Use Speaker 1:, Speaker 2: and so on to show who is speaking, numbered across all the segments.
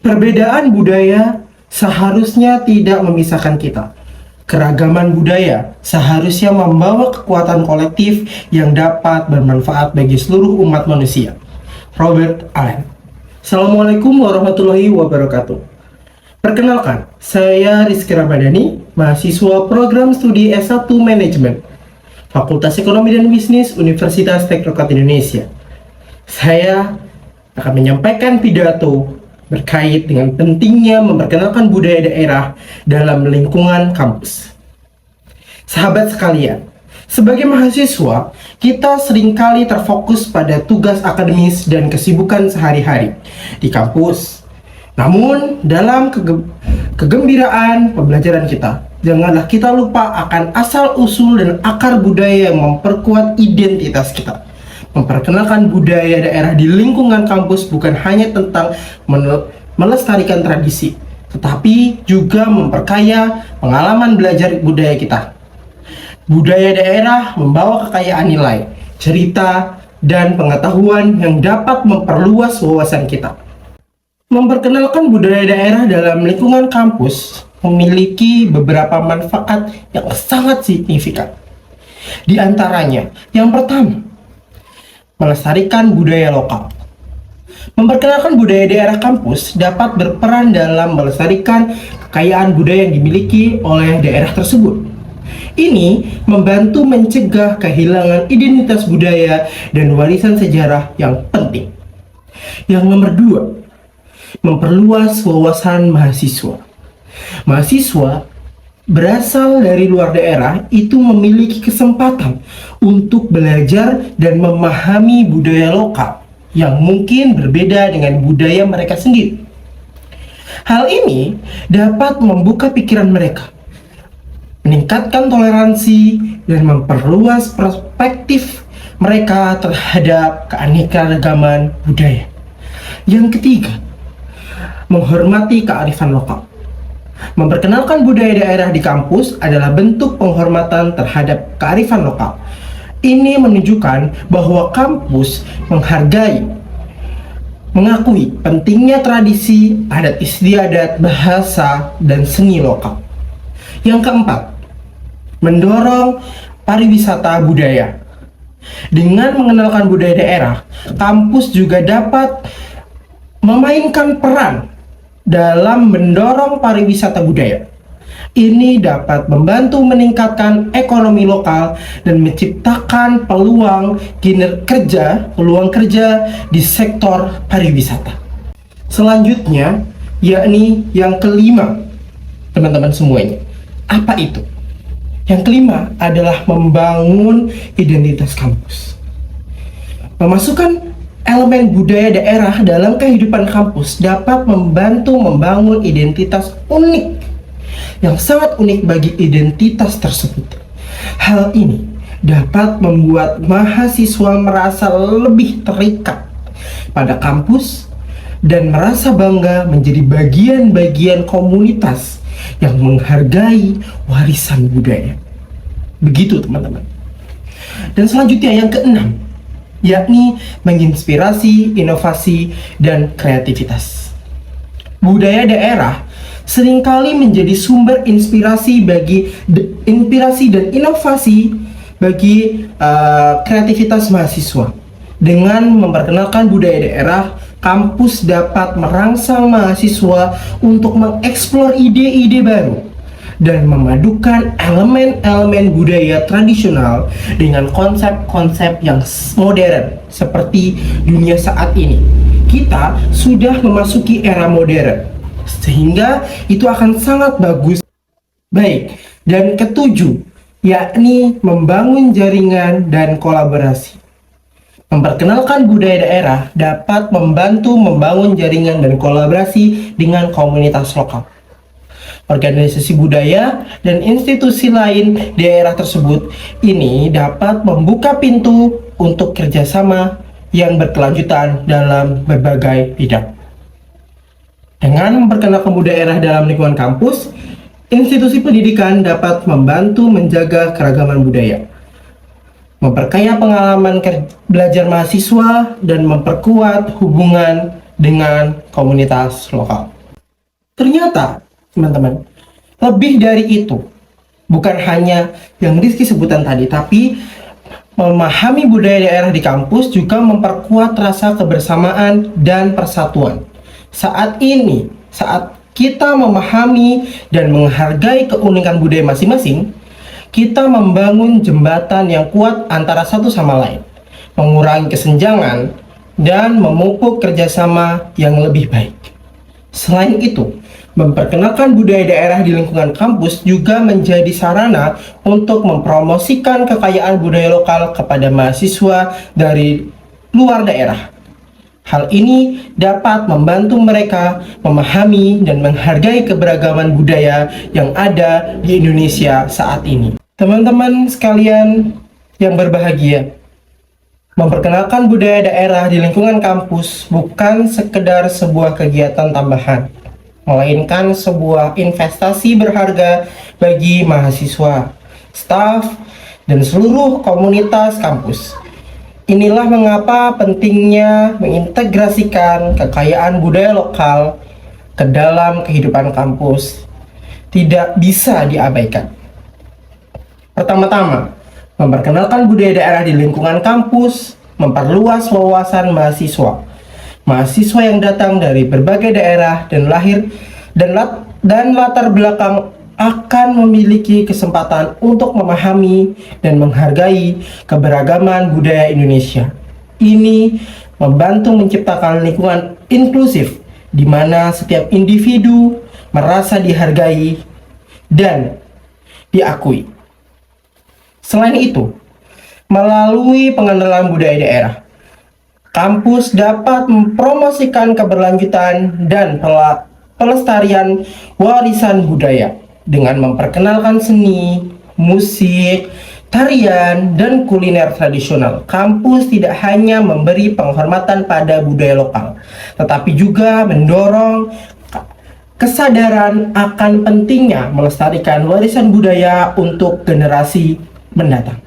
Speaker 1: Perbedaan budaya seharusnya tidak memisahkan kita. Keragaman budaya seharusnya membawa kekuatan kolektif yang dapat bermanfaat bagi seluruh umat manusia. Robert Allen. Assalamualaikum warahmatullahi wabarakatuh. Perkenalkan, saya Rizky Ramadhani, mahasiswa program studi S1 Manajemen, Fakultas Ekonomi dan Bisnis Universitas Teknokrat Indonesia. Saya akan menyampaikan pidato berkait dengan pentingnya memperkenalkan budaya daerah dalam lingkungan kampus. Sahabat sekalian, sebagai mahasiswa, kita seringkali terfokus pada tugas akademis dan kesibukan sehari-hari di kampus. Namun, dalam kegembiraan pembelajaran kita, janganlah kita lupa akan asal-usul dan akar budaya yang memperkuat identitas kita. Memperkenalkan budaya daerah di lingkungan kampus bukan hanya tentang melestarikan tradisi, tetapi juga memperkaya pengalaman belajar budaya kita. Budaya daerah membawa kekayaan nilai, cerita, dan pengetahuan yang dapat memperluas wawasan kita. Memperkenalkan budaya daerah dalam lingkungan kampus memiliki beberapa manfaat yang sangat signifikan. Di antaranya, yang pertama, melestarikan budaya lokal. Memperkenalkan budaya daerah kampus dapat berperan dalam melestarikan kekayaan budaya yang dimiliki oleh daerah tersebut. Ini membantu mencegah kehilangan identitas budaya dan warisan sejarah yang penting. Yang nomor dua, memperluas wawasan mahasiswa. Mahasiswa berasal dari luar daerah itu memiliki kesempatan untuk belajar dan memahami budaya lokal yang mungkin berbeda dengan budaya mereka sendiri. Hal ini dapat membuka pikiran mereka, meningkatkan toleransi, dan memperluas perspektif mereka terhadap keanekaragaman budaya. Yang ketiga, menghormati kearifan lokal. Memperkenalkan budaya daerah di kampus adalah bentuk penghormatan terhadap kearifan lokal. Ini menunjukkan bahwa kampus menghargai, mengakui pentingnya tradisi, adat istiadat, bahasa, dan seni lokal. Yang keempat, mendorong pariwisata budaya. Dengan mengenalkan budaya daerah, kampus juga dapat memainkan peran dalam mendorong pariwisata budaya. Ini dapat membantu meningkatkan ekonomi lokal dan menciptakan peluang kerja di sektor pariwisata. Selanjutnya, yakni yang kelima, teman-teman semuanya. Apa itu? Yang kelima adalah membangun identitas kampus. Memasukkan elemen budaya daerah dalam kehidupan kampus dapat membantu membangun identitas unik yang sangat unik bagi identitas tersebut. Hal ini dapat membuat mahasiswa merasa lebih terikat pada kampus dan merasa bangga menjadi bagian-bagian komunitas yang menghargai warisan budaya. Begitu, teman-teman. Dan selanjutnya yang keenam, yakni menginspirasi, inovasi, dan kreativitas. Budaya daerah seringkali menjadi sumber inspirasi dan inovasi bagi kreativitas mahasiswa. Dengan memperkenalkan budaya daerah, kampus dapat merangsang mahasiswa untuk mengeksplor ide-ide baru dan memadukan elemen-elemen budaya tradisional dengan konsep-konsep yang modern seperti dunia saat ini. Kita sudah memasuki era modern, sehingga itu akan sangat bagus. Baik, dan ketujuh, yakni membangun jaringan dan kolaborasi. Memperkenalkan budaya daerah dapat membantu membangun jaringan dan kolaborasi dengan komunitas lokal, organisasi budaya, dan institusi lain di daerah tersebut. Ini dapat membuka pintu untuk kerjasama yang berkelanjutan dalam berbagai bidang. Dengan memperkenalkan budaya daerah dalam lingkungan kampus, institusi pendidikan dapat membantu menjaga keragaman budaya, memperkaya pengalaman belajar mahasiswa, dan memperkuat hubungan dengan komunitas lokal. Ternyata, teman-teman, lebih dari itu. Bukan hanya yang Rizky sebutan tadi, tapi memahami budaya daerah di kampus juga memperkuat rasa kebersamaan dan persatuan. Saat ini, saat kita memahami dan menghargai keunikan budaya masing-masing, kita membangun jembatan yang kuat antara satu sama lain, mengurangi kesenjangan, dan memupuk kerjasama yang lebih baik. Selain itu, memperkenalkan budaya daerah di lingkungan kampus juga menjadi sarana untuk mempromosikan kekayaan budaya lokal kepada mahasiswa dari luar daerah. Hal ini dapat membantu mereka memahami dan menghargai keberagaman budaya yang ada di Indonesia saat ini. Teman-teman sekalian yang berbahagia, memperkenalkan budaya daerah di lingkungan kampus bukan sekedar sebuah kegiatan tambahan, melainkan sebuah investasi berharga bagi mahasiswa, staf, dan seluruh komunitas kampus. Inilah mengapa pentingnya mengintegrasikan kekayaan budaya lokal ke dalam kehidupan kampus tidak bisa diabaikan. Pertama-tama, memperkenalkan budaya daerah di lingkungan kampus memperluas wawasan mahasiswa. Mahasiswa yang datang dari berbagai daerah dan latar belakang akan memiliki kesempatan untuk memahami dan menghargai keberagaman budaya Indonesia. Ini membantu menciptakan lingkungan inklusif di mana setiap individu merasa dihargai dan diakui. Selain itu, melalui pengenalan budaya daerah, kampus dapat mempromosikan keberlanjutan dan pelestarian warisan budaya dengan memperkenalkan seni, musik, tarian, dan kuliner tradisional. Kampus tidak hanya memberi penghormatan pada budaya lokal, tetapi juga mendorong kesadaran akan pentingnya melestarikan warisan budaya untuk generasi mendatang.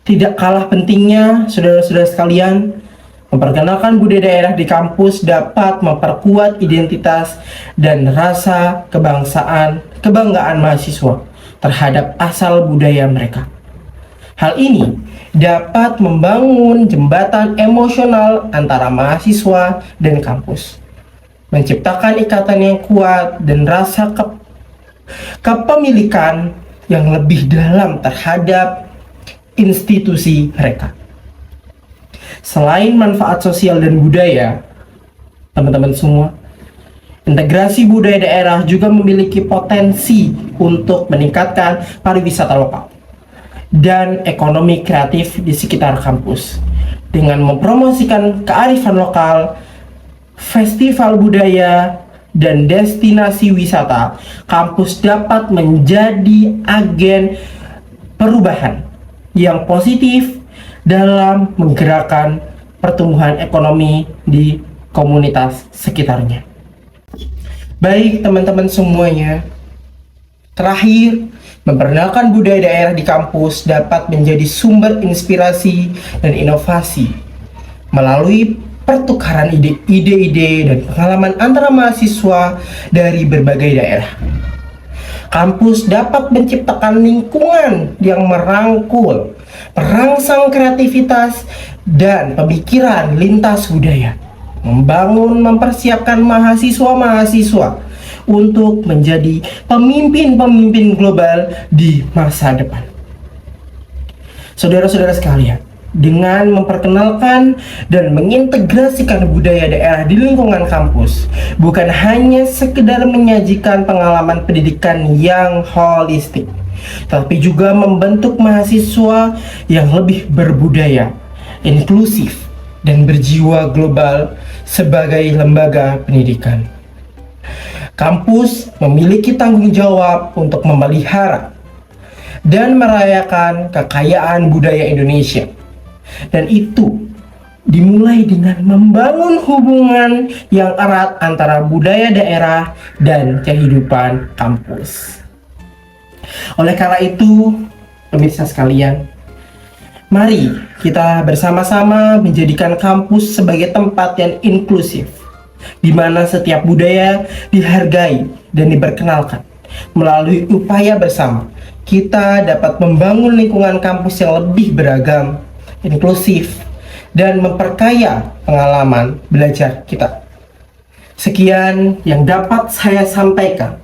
Speaker 1: Tidak kalah pentingnya, saudara-saudara sekalian, memperkenalkan budaya daerah di kampus dapat memperkuat identitas dan rasa kebanggaan mahasiswa terhadap asal budaya mereka. Hal ini dapat membangun jembatan emosional antara mahasiswa dan kampus, menciptakan ikatan yang kuat dan rasa kepemilikan yang lebih dalam terhadap institusi mereka. Selain manfaat sosial dan budaya, teman-teman semua, integrasi budaya daerah juga memiliki potensi untuk meningkatkan pariwisata lokal dan ekonomi kreatif di sekitar kampus. Dengan mempromosikan kearifan lokal, festival budaya, dan destinasi wisata, kampus dapat menjadi agen perubahan yang positif dalam menggerakkan pertumbuhan ekonomi di komunitas sekitarnya. Baik teman-teman semuanya, terakhir, memperkenalkan budaya daerah di kampus dapat menjadi sumber inspirasi dan inovasi melalui pertukaran ide-ide dan pengalaman antara mahasiswa dari berbagai daerah. Kampus dapat menciptakan lingkungan yang merangkul, merangsang kreativitas dan pemikiran lintas budaya, mempersiapkan mahasiswa-mahasiswa untuk menjadi pemimpin-pemimpin global di masa depan. Saudara-saudara sekalian, dengan memperkenalkan dan mengintegrasikan budaya daerah di lingkungan kampus, bukan hanya sekedar menyajikan pengalaman pendidikan yang holistik, tapi juga membentuk mahasiswa yang lebih berbudaya, inklusif, dan berjiwa global sebagai lembaga pendidikan. Kampus memiliki tanggung jawab untuk memelihara dan merayakan kekayaan budaya Indonesia. Dan itu dimulai dengan membangun hubungan yang erat antara budaya daerah dan kehidupan kampus. Oleh karena itu, pemirsa sekalian, mari kita bersama-sama menjadikan kampus sebagai tempat yang inklusif, di mana setiap budaya dihargai dan diperkenalkan. Melalui upaya bersama, kita dapat membangun lingkungan kampus yang lebih beragam, inklusif, dan memperkaya pengalaman belajar kita. Sekian yang dapat saya sampaikan.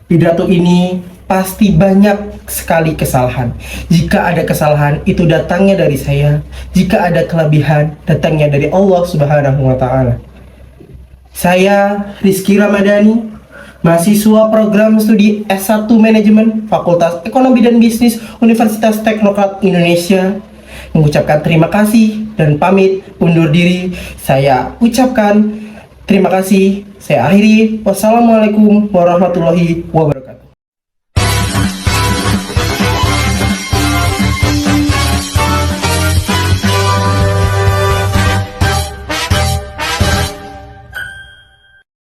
Speaker 1: Pidato ini pasti banyak sekali kesalahan. Jika ada kesalahan, itu datangnya dari saya. Jika ada kelebihan, datangnya dari Allah Subhanahu wa Ta'ala. Saya Rizky Ramadhani, mahasiswa program studi S1 Manajemen Fakultas Ekonomi dan Bisnis Universitas Teknokrat Indonesia, mengucapkan terima kasih dan pamit undur diri. Saya ucapkan terima kasih. Saya akhiri. Wassalamualaikum warahmatullahi wabarakatuh.